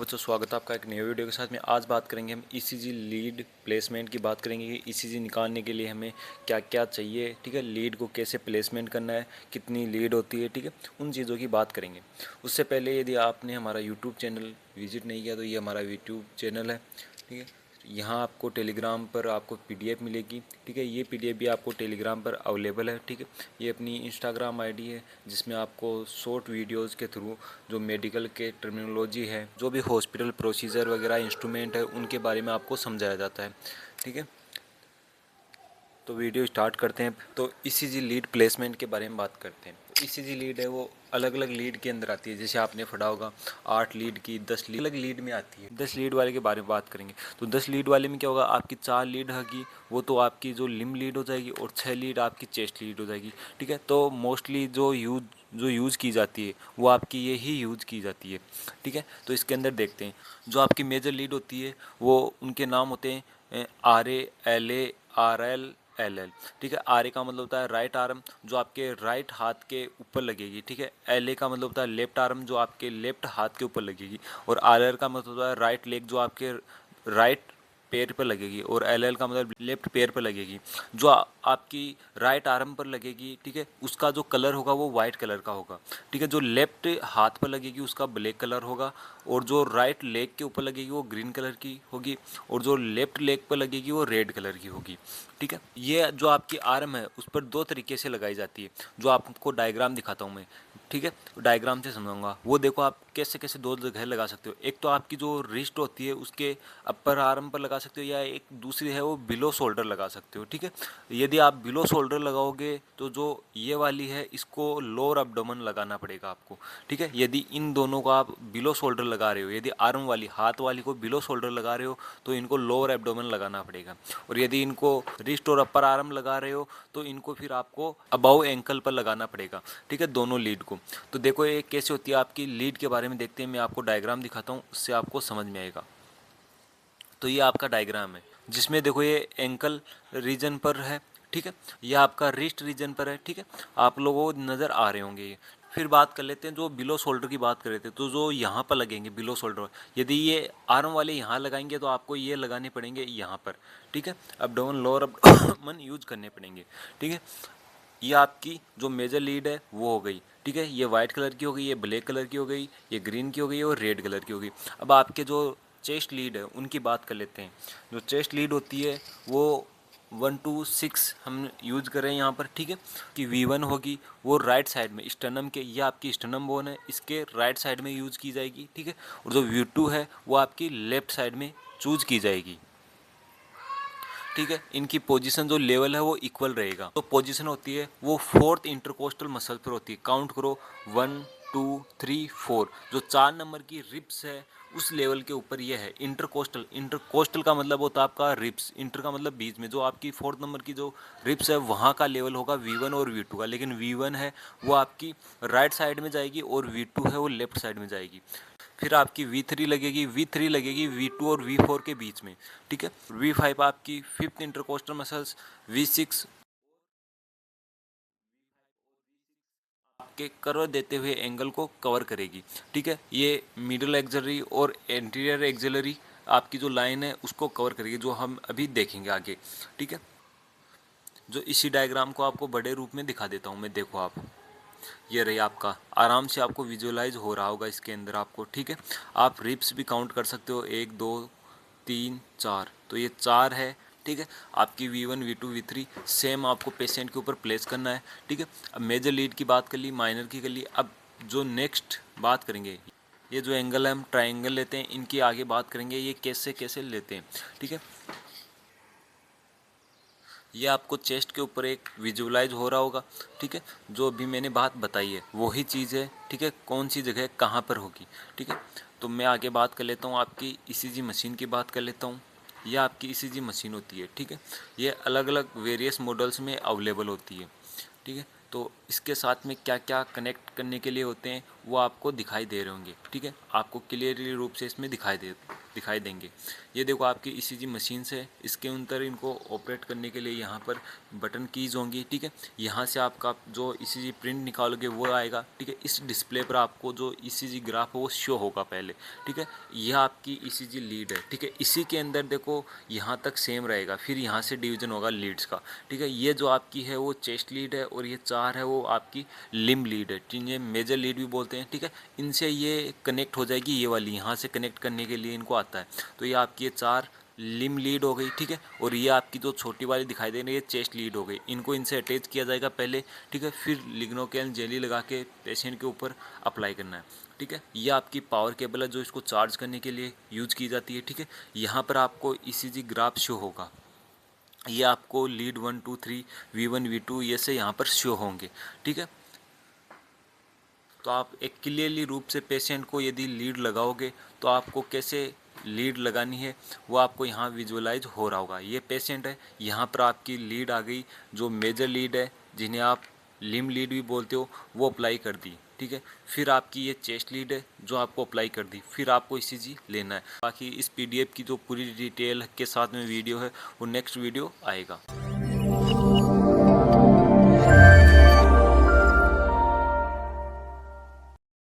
बच्चों, स्वागत है आपका एक नए वीडियो के साथ में। आज बात करेंगे हम ईसीजी लीड प्लेसमेंट की बात करेंगे कि ईसीजी निकालने के लिए हमें क्या क्या चाहिए। ठीक है, लीड को कैसे प्लेसमेंट करना है, कितनी लीड होती है, ठीक है, उन चीज़ों की बात करेंगे। उससे पहले यदि आपने हमारा यूट्यूब चैनल विजिट नहीं किया तो ये हमारा यूट्यूब चैनल है। ठीक है, यहाँ आपको टेलीग्राम पर आपको पीडीएफ मिलेगी। ठीक है, ये पीडीएफ भी आपको टेलीग्राम पर अवेलेबल है। ठीक है, ये अपनी इंस्टाग्राम आईडी है जिसमें आपको शॉर्ट वीडियोस के थ्रू जो मेडिकल के टर्मिनोलॉजी है, जो भी हॉस्पिटल प्रोसीजर वगैरह इंस्ट्रूमेंट है, उनके बारे में आपको समझाया जाता है। ठीक है, तो वीडियो स्टार्ट करते हैं। तो ईसीजी लीड प्लेसमेंट के बारे में बात करते हैं। ईसीजी लीड है वो अलग अलग लीड के अंदर आती है। जैसे आपने पढ़ा होगा 8 लीड की, 10 लीड अलग लीड में आती है। 10 लीड वाले के बारे में बात करेंगे तो 10 लीड वाले में क्या होगा, आपकी 4 लीड होगी वो तो आपकी जो लिम्ब लीड हो जाएगी और 6 लीड आपकी चेस्ट लीड हो जाएगी। ठीक है, तो मोस्टली जो यूज़ की जाती है वो आपकी ये ही यूज़ की जाती है। ठीक है, तो इसके अंदर देखते हैं जो आपकी मेजर लीड होती है वो उनके नाम होते हैं RA, LA, RL, LL। ठीक है, RA का मतलब होता है राइट आर्म, जो आपके राइट हाथ के ऊपर लगेगी। ठीक है, LA का मतलब होता है लेफ्ट आर्म, जो आपके लेफ्ट हाथ के ऊपर लगेगी। और RL का मतलब होता है राइट लेग, जो आपके राइट पैर पर लगेगी। और LL का मतलब लेफ्ट पैर पर लगेगी, जो आपकी राइट आर्म पर लगेगी। ठीक है, उसका जो कलर होगा वो वाइट कलर का होगा। ठीक है, जो लेफ्ट हाथ पर लगेगी उसका ब्लैक कलर होगा। और जो राइट लेग के ऊपर लगेगी वो ग्रीन कलर की होगी। और जो लेफ्ट लेग पर लगेगी वो रेड कलर की होगी। ठीक है, ये जो आपकी आर्म है उस पर 2 तरीके से लगाई जाती है, जो आपको डायग्राम दिखाता हूँ मैं। ठीक है, डायग्राम से समझाऊंगा। वो देखो आप कैसे कैसे 2 जगह लगा सकते हो। एक तो आपकी जो रिस्ट होती है उसके अपर आर्म पर लगा सकते हो, या एक दूसरी है वो बिलो शोल्डर लगा सकते हो। ठीक है, यदि आप बिलो शोल्डर लगाओगे तो जो ये वाली है इसको लोअर एब्डोमेन लगाना पड़ेगा आपको। ठीक है, यदि इन दोनों को आप बिलो शोल्डर लगा रहे हो, यदि आर्म वाली हाथ वाली को बिलो शोल्डर लगा रहे हो तो इनको लोअर एब्डोमेन लगाना पड़ेगा। और यदि इनको रिस्ट और अपर आर्म लगा रहे हो तो इनको फिर आपको अबाउ एंकल पर लगाना पड़ेगा। ठीक है, दोनों लीड को। तो देखो ये कैसे होती है आपकी लीड के बारे में देखते हैं। मैं आपको डायग्राम दिखाता हूँ, उससे आपको समझ में आएगा। तो ये आपका डायग्राम है जिसमें देखो ये एंकल रीजन पर है। ठीक है, यह आपका रिस्ट रीजन पर है। ठीक है, आप लोगों को नज़र आ रहे होंगे ये। फिर बात कर लेते हैं जो बिलो शोल्डर की बात कर रहे थे, तो जो यहाँ पर लगेंगे बिलो शोल्डर, यदि ये आर्म वाले यहाँ लगाएंगे तो आपको ये लगाने पड़ेंगे यहाँ पर। ठीक है, अपडाउन लोअर अपडाउन यूज करने पड़ेंगे। ठीक है, ये आपकी जो मेजर लीड है वो हो गई। ठीक है, ये वाइट कलर की हो गई, ये ब्लैक कलर की हो गई, ये ग्रीन की हो गई और रेड कलर की हो गई। अब आपके जो चेस्ट लीड है उनकी बात कर लेते हैं। जो चेस्ट लीड होती है वो 1 to 6 हम यूज कर रहे हैं यहाँ पर। ठीक है, कि V1 होगी वो राइट साइड में स्टर्नम के, ये आपकी स्टर्नम बोन है, इसके राइट साइड में यूज की जाएगी। ठीक है, और जो V2 है वो आपकी लेफ्ट साइड में चूज की जाएगी। ठीक है, इनकी पोजीशन जो लेवल है वो इक्वल रहेगा। तो पोजीशन होती है वो 4th इंटरकोस्टल मसल पर होती है। काउंट करो 1 2 3 4। जो 4 नंबर की रिब्स है उस लेवल के ऊपर ये है इंटरकोस्टल। इंटरकोस्टल का मतलब होता है आपका रिब्स, इंटर का मतलब बीच में। जो आपकी 4th नंबर की जो रिब्स है वहाँ का लेवल होगा V1 और V2 का। लेकिन V1 है वो आपकी राइट साइड में जाएगी और V2 है वो लेफ्ट साइड में जाएगी। फिर आपकी V3 लगेगी, V3 लगेगी V2 और V4 के बीच में। ठीक है, V5 आपकी 5th इंटरकोस्टल मसल्स, V6 आपके कर्व देते हुए एंगल को कवर करेगी। ठीक है, ये मिडल एक्सिलरी और एंटीरियर एक्सिलरी आपकी जो लाइन है उसको कवर करेगी, जो हम अभी देखेंगे आगे। ठीक है, जो इसी डायग्राम को आपको बड़े रूप में दिखा देता हूँ मैं। देखो आप, ये रही आपका, आराम से आपको विजुअलाइज हो रहा होगा इसके अंदर आपको। ठीक है, आप रिप्स भी काउंट कर सकते हो, 1 2 3 4, तो ये 4 है। ठीक है, आपकी V1 V2 V3 सेम आपको पेशेंट के ऊपर प्लेस करना है। ठीक है, अब मेजर लीड की बात कर ली, माइनर की कर ली। अब जो नेक्स्ट बात करेंगे, ये जो एंगल है हम ट्राइंगल लेते हैं, इनकी आगे बात करेंगे ये कैसे कैसे लेते हैं। ठीक है, ये आपको चेस्ट के ऊपर एक विजुअलाइज हो रहा होगा। ठीक है, जो अभी मैंने बात बताई है वही चीज़ है। ठीक है, कौन सी जगह कहाँ पर होगी। ठीक है, तो मैं आगे बात कर लेता हूँ, आपकी ईसीजी मशीन की बात कर लेता हूँ। यह आपकी ईसीजी मशीन होती है। ठीक है, ये अलग अलग वेरियस मॉडल्स में अवेलेबल होती है। ठीक है, तो इसके साथ में क्या क्या कनेक्ट करने के लिए होते हैं वो आपको दिखाई दे रहे होंगे। ठीक है, आपको क्लियरली रूप से इसमें दिखाई दे दिखाई देंगे। ये देखो आपकी ईसीजी मशीन से, इसके अंदर इनको ऑपरेट करने के लिए यहाँ पर बटन कीज़ होंगी, ठीक है। यहाँ से आपका जो ईसीजी प्रिंट निकालोगे वो आएगा, ठीक है। इस डिस्प्ले पर आपको जो ईसीजी ग्राफ है वो शो होगा पहले, ठीक है। यह आपकी ईसीजी लीड है, ठीक है। इसी के अंदर देखो यहाँ तक सेम रहेगा, फिर यहाँ से डिवीज़न होगा लीड्स का, ठीक है। ये जो आपकी है वो चेस्ट लीड है और ये 4 है वो आपकी लिम्ब लीड है, जिन्हें मेजर लीड भी बोलते हैं, ठीक है। इनसे ये कनेक्ट हो जाएगी, ये वाली यहाँ से कनेक्ट करने के लिए इनको आता है। तो ये आपकी ये 4 लिम्ब लीड हो गई, ठीक है। और ये आपकी जो छोटी वाली दिखाई दे रही है चेस्ट लीड हो गई। इनको इनसे अटैच किया जाएगा पहले, ठीक है। फिर लिग्नोकेन जेली लगा के पेशेंट के ऊपर अप्लाई करना है, ठीक है। ये आपकी पावर केबल है जो इसको चार्ज करने के लिए यूज की जाती है, ठीक है। यहाँ पर आपको ईसीजी ग्राफ शो होगा, ये आपको लीड 1 2 3 V1 V2 ये से यहाँ पर शो होंगे, ठीक है। तो आप एक क्लियरली रूप से पेशेंट को यदि लीड लगाओगे तो आपको कैसे लीड लगानी है वो आपको यहाँ विजुअलाइज हो रहा होगा। ये पेशेंट है, यहाँ पर आपकी लीड आ गई, जो मेजर लीड है जिन्हें आप लिम्ब लीड भी बोलते हो, वो अप्लाई कर दी, ठीक है। फिर आपकी ये चेस्ट लीड है जो आपको अप्लाई कर दी, फिर आपको ईसीजी लेना है। बाकी इस पीडीएफ की जो पूरी डिटेल के साथ में वीडियो है वो नेक्स्ट वीडियो आएगा।